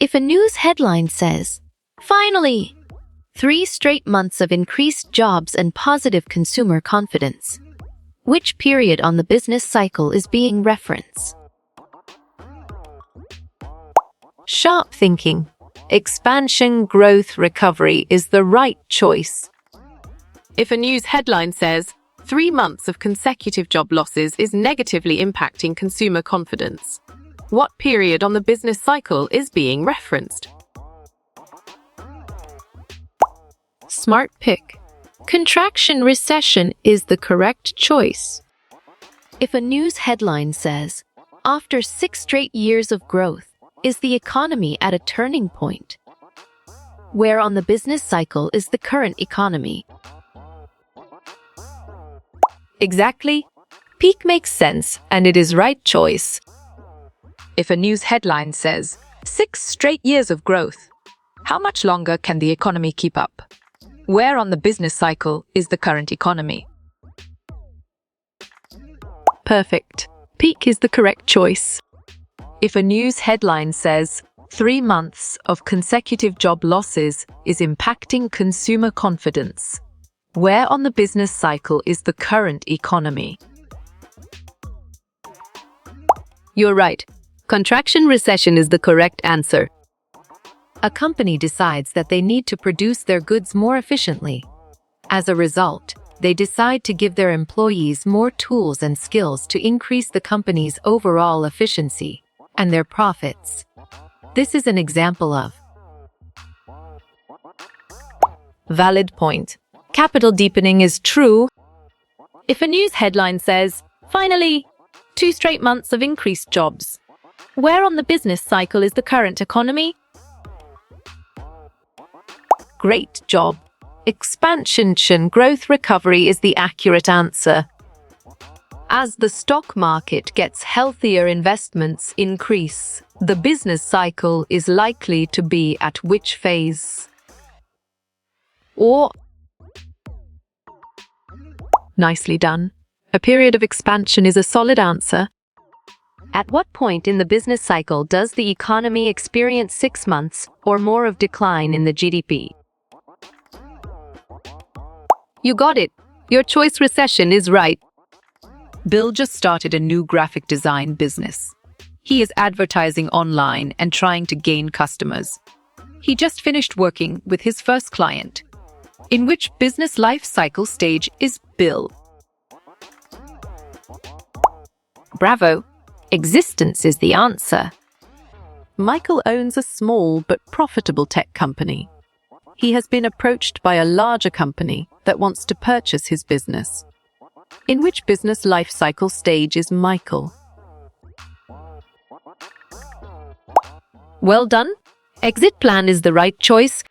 If a news headline says, "Finally! 3 straight months of increased jobs and positive consumer confidence," which period on the business cycle is being referenced? Sharp thinking. Expansion, growth, recovery is the right choice. If a news headline says, 3 months of consecutive job losses is negatively impacting consumer confidence, what period on the business cycle is being referenced? Smart pick. Contraction recession is the correct choice. If a news headline says, "After 6 straight years of growth, is the economy at a turning point?" where on the business cycle is the current economy? Exactly. Peak makes sense, and it is right choice. If a news headline says, 6 straight years of growth, how much longer can the economy keep up? Where on the business cycle is the current economy? Perfect. Peak is the correct choice. If a news headline says, 3 months of consecutive job losses is impacting consumer confidence, where on the business cycle is the current economy? You're right. Contraction recession is the correct answer. A company decides that they need to produce their goods more efficiently. As a result, they decide to give their employees more tools and skills to increase the company's overall efficiency and their profits. This is an example of valid point. Capital deepening is true. If a news headline says, "Finally, 2 straight months of increased jobs," where on the business cycle is the current economy? Great job. Expansion, growth, recovery is the accurate answer. As the stock market gets healthier, investments increase. The business cycle is likely to be at which phase? Or nicely done. A period of expansion is a solid answer. At what point in the business cycle does the economy experience 6 months or more of decline in the GDP? You got it. Your choice recession is right. Bill just started a new graphic design business. He is advertising online and trying to gain customers. He just finished working with his first client. In which business life cycle stage is Bill? Bravo! Existence is the answer. Michael owns a small but profitable tech company. He has been approached by a larger company that wants to purchase his business. In which business life cycle stage is Michael? Well done. Exit plan is the right choice.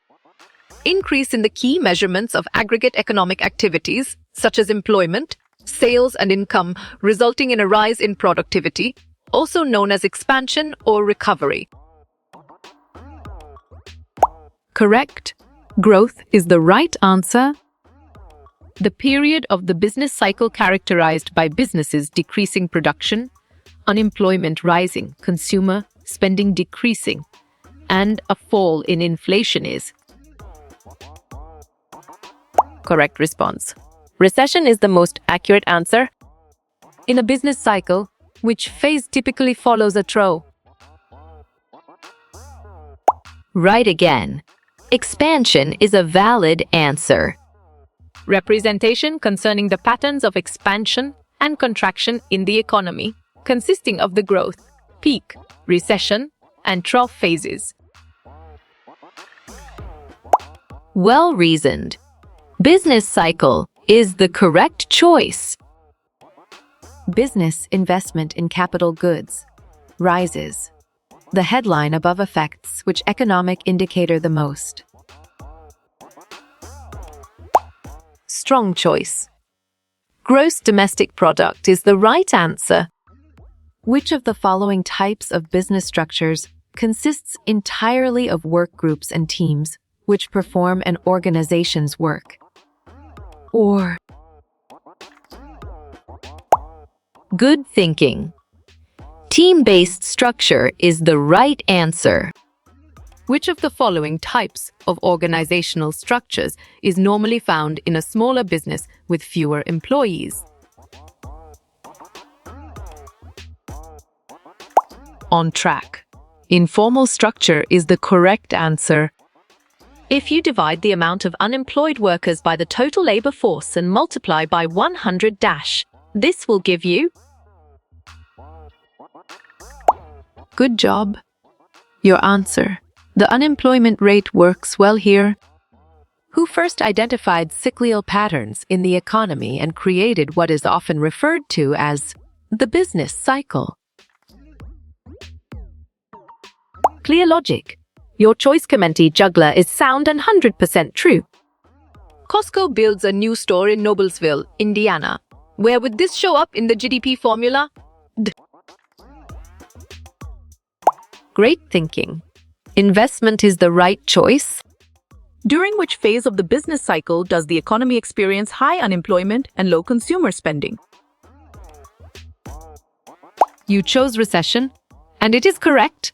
Increase in the key measurements of aggregate economic activities, such as employment, sales, and income, resulting in a rise in productivity, also known as expansion or recovery. Correct. Growth is the right answer. The period of the business cycle characterized by businesses decreasing production, unemployment rising, consumer spending decreasing, and a fall in inflation is. Correct response. Recession is the most accurate answer. In a business cycle, which phase typically follows a trough? Right again. Expansion is a valid answer. Representation concerning the patterns of expansion and contraction in the economy, consisting of the growth, peak, recession, and trough phases. Well reasoned. Business cycle is the correct choice. Business investment in capital goods rises. The headline above affects which economic indicator the most? Strong choice. Gross domestic product is the right answer. Which of the following types of business structures consists entirely of work groups and teams which perform an organization's work? Or good thinking. Team-based structure is the right answer. Which of the following types of organizational structures is normally found in a smaller business with fewer employees? On track. Informal structure is the correct answer. If you divide the amount of unemployed workers by the total labor force and multiply by 100 this will give you. Good job. Your answer. The unemployment rate works well here. Who first identified cyclical patterns in the economy and created what is often referred to as the business cycle? Clear logic. Your choice committee juggler is sound and 100% true. Costco builds a new store in Noblesville, Indiana. Where would this show up in the GDP formula? Great thinking. Investment is the right choice. During which phase of the business cycle does the economy experience high unemployment and low consumer spending? You chose recession, and it is correct.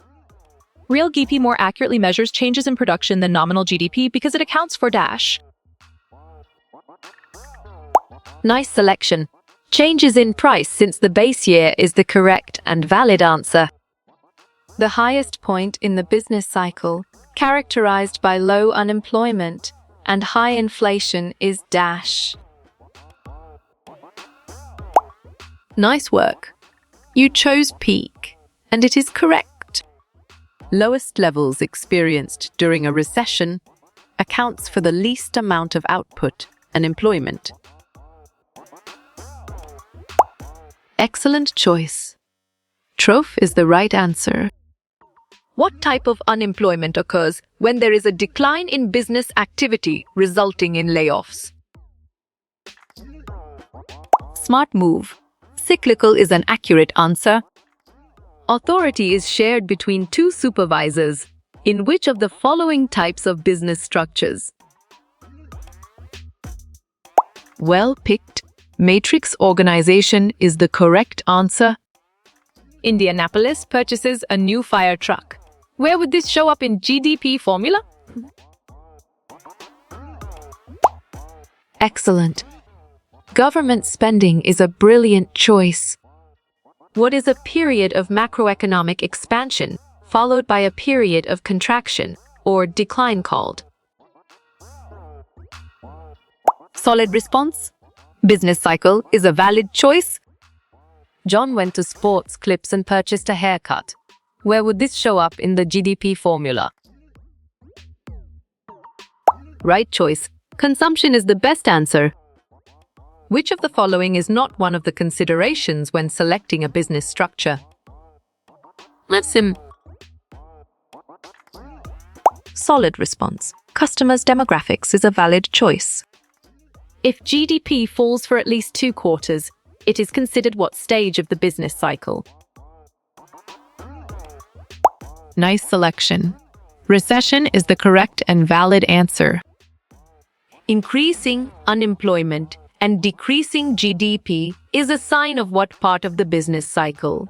Real GDP more accurately measures changes in production than nominal GDP because it accounts for dash. Nice selection. Changes in price since the base year is the correct and valid answer. The highest point in the business cycle, characterized by low unemployment and high inflation, is dash. Nice work. You chose peak, and it is correct. Lowest levels experienced during a recession accounts for the least amount of output and employment. Excellent choice. Troph is the right answer. What type of unemployment occurs when there is a decline in business activity resulting in layoffs? Smart move. Cyclical is an accurate answer. Authority is shared between two supervisors. In which of the following types of business structures? Well picked. Matrix organization is the correct answer. Indianapolis purchases a new fire truck. Where would this show up in GDP formula? Excellent. Government spending is a brilliant choice. What is a period of macroeconomic expansion, followed by a period of contraction or decline called? Solid response. Business cycle is a valid choice. John went to Sports Clips and purchased a haircut. Where would this show up in the GDP formula? Right choice. Consumption is the best answer. Which of the following is not one of the considerations when selecting a business structure? Solid response. Customers' demographics is a valid choice. If GDP falls for at least 2 quarters, it is considered what stage of the business cycle? Nice selection. Recession is the correct and valid answer. Increasing unemployment and decreasing GDP is a sign of what part of the business cycle?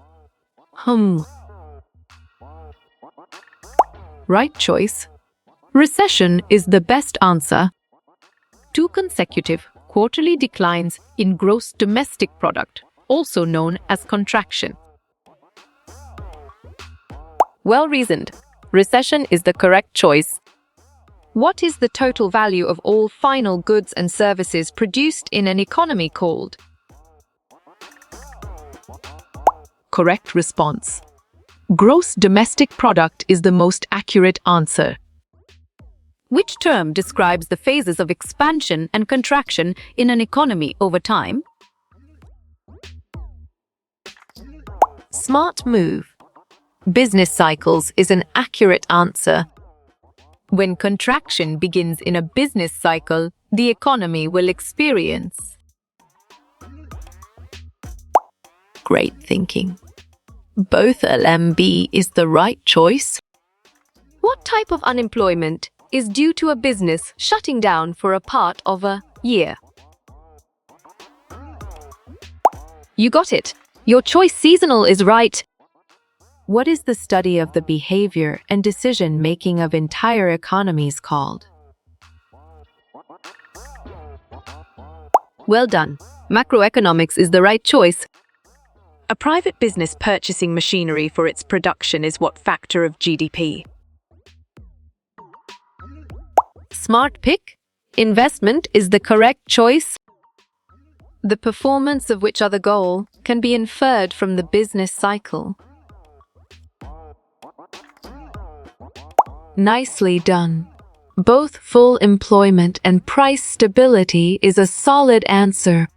Right choice. Recession is the best answer. 2 consecutive quarterly declines in gross domestic product, also known as contraction. Well reasoned. Recession is the correct choice. What is the total value of all final goods and services produced in an economy called? Correct response. Gross domestic product is the most accurate answer. Which term describes the phases of expansion and contraction in an economy over time? Smart move. Business cycles is an accurate answer. When contraction begins in a business cycle, the economy will experience. Great thinking. Both LMB is the right choice. What type of unemployment is due to a business shutting down for a part of a year? You got it. Your choice seasonal is right. What is the study of the behavior and decision-making of entire economies called? Well done. Macroeconomics is the right choice. A private business purchasing machinery for its production is what factor of GDP? Smart pick. Investment is the correct choice. The performance of which other goal can be inferred from the business cycle. Nicely done. Both full employment and price stability is a solid answer.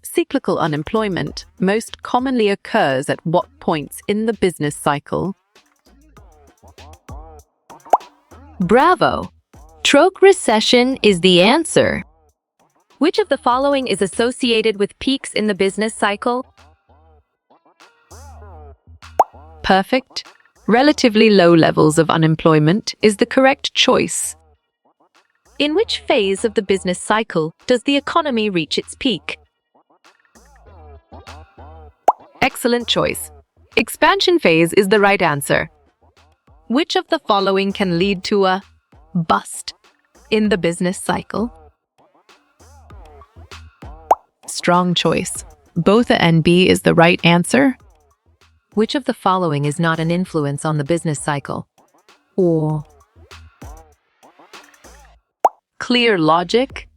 Cyclical unemployment most commonly occurs at what points in the business cycle? Bravo! Troke recession is the answer. Which of the following is associated with peaks in the business cycle? Perfect. Relatively low levels of unemployment is the correct choice. In which phase of the business cycle does the economy reach its peak? Excellent choice. Expansion phase is the right answer. Which of the following can lead to a bust in the business cycle? Strong choice. Both A and B is the right answer. Which of the following is not an influence on the business cycle? Or clear logic?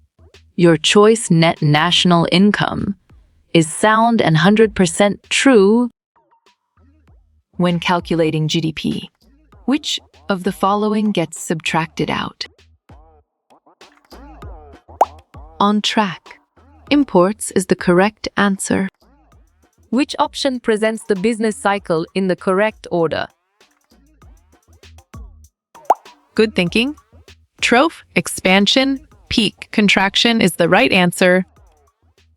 Your choice net national income is sound and 100% true when calculating GDP. Which of the following gets subtracted out? On track. Imports is the correct answer. Which option presents the business cycle in the correct order? Good thinking. Troph, expansion, peak, contraction is the right answer.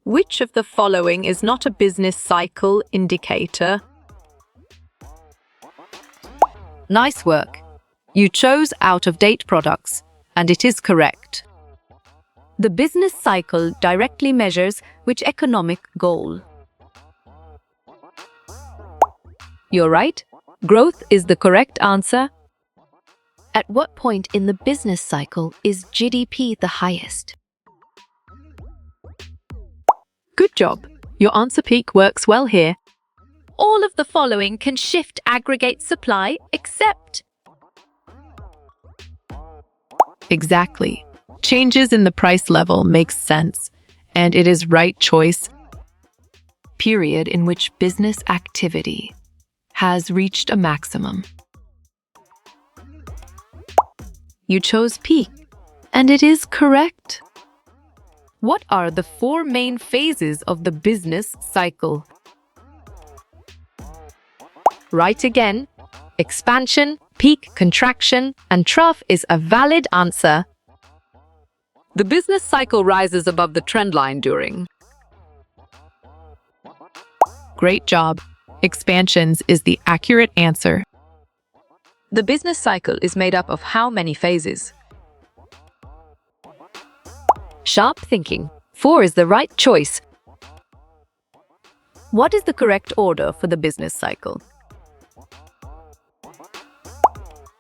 Which of the following is not a business cycle indicator? Nice work. You chose out-of-date products, and it is correct. The business cycle directly measures which economic goal? You're right. Growth is the correct answer. At what point in the business cycle is GDP the highest? Good job. Your answer peak works well here. All of the following can shift aggregate supply except. Exactly. Changes in the price level makes sense, and it is right choice. Period in which business activity has reached a maximum. You chose peak, and it is correct. What are the 4 main phases of the business cycle? Right again. Expansion, peak, contraction, and trough is a valid answer. The business cycle rises above the trend line during. Great job. Expansions is the accurate answer. The business cycle is made up of how many phases? Sharp thinking. 4 is the right choice. What is the correct order for the business cycle?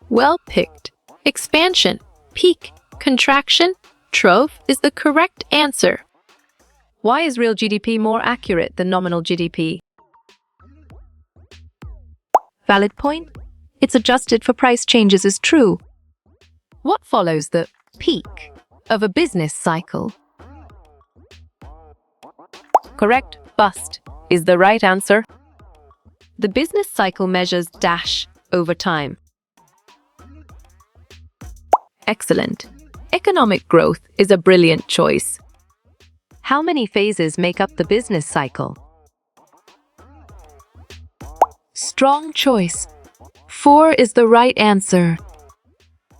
Well picked. Expansion, peak, contraction, trough is the correct answer. Why is real GDP more accurate than nominal GDP? Valid point. It's adjusted for price changes is true. What follows the peak of a business cycle? Correct. Bust is the right answer. The business cycle measures dash over time. Excellent. Economic growth is a brilliant choice. How many phases make up the business cycle? Strong choice. 4 is the right answer.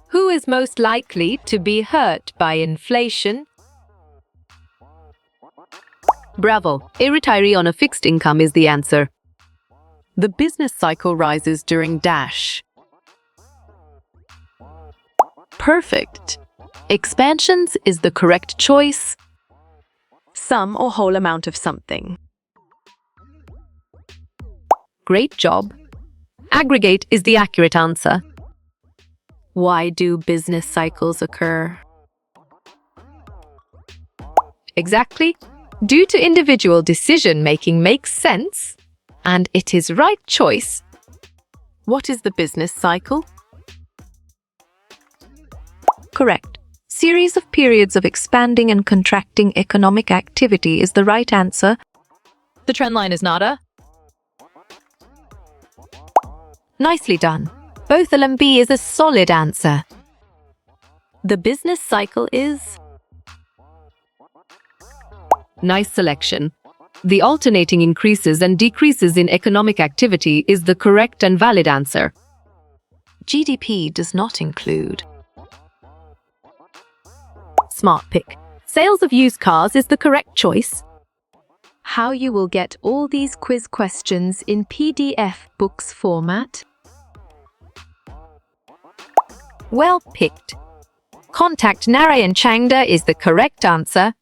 Who is most likely to be hurt by inflation? Bravo. A retiree on a fixed income is the answer. The business cycle rises during dash. Perfect. Expansions is the correct choice. Some or whole amount of something. Great job. Aggregate is the accurate answer. Why do business cycles occur? Exactly. Due to individual decision-making makes sense, and it is right choice. What is the business cycle? Correct. Series of periods of expanding and contracting economic activity is the right answer. The trend line is nada. Nicely done. Both LMB is a solid answer. The business cycle is... Nice selection. The alternating increases and decreases in economic activity is the correct and valid answer. GDP does not include. Smart pick. Sales of used cars is the correct choice. How you will get all these quiz questions in PDF books format? Well picked. Contact Narayan Changda is the correct answer.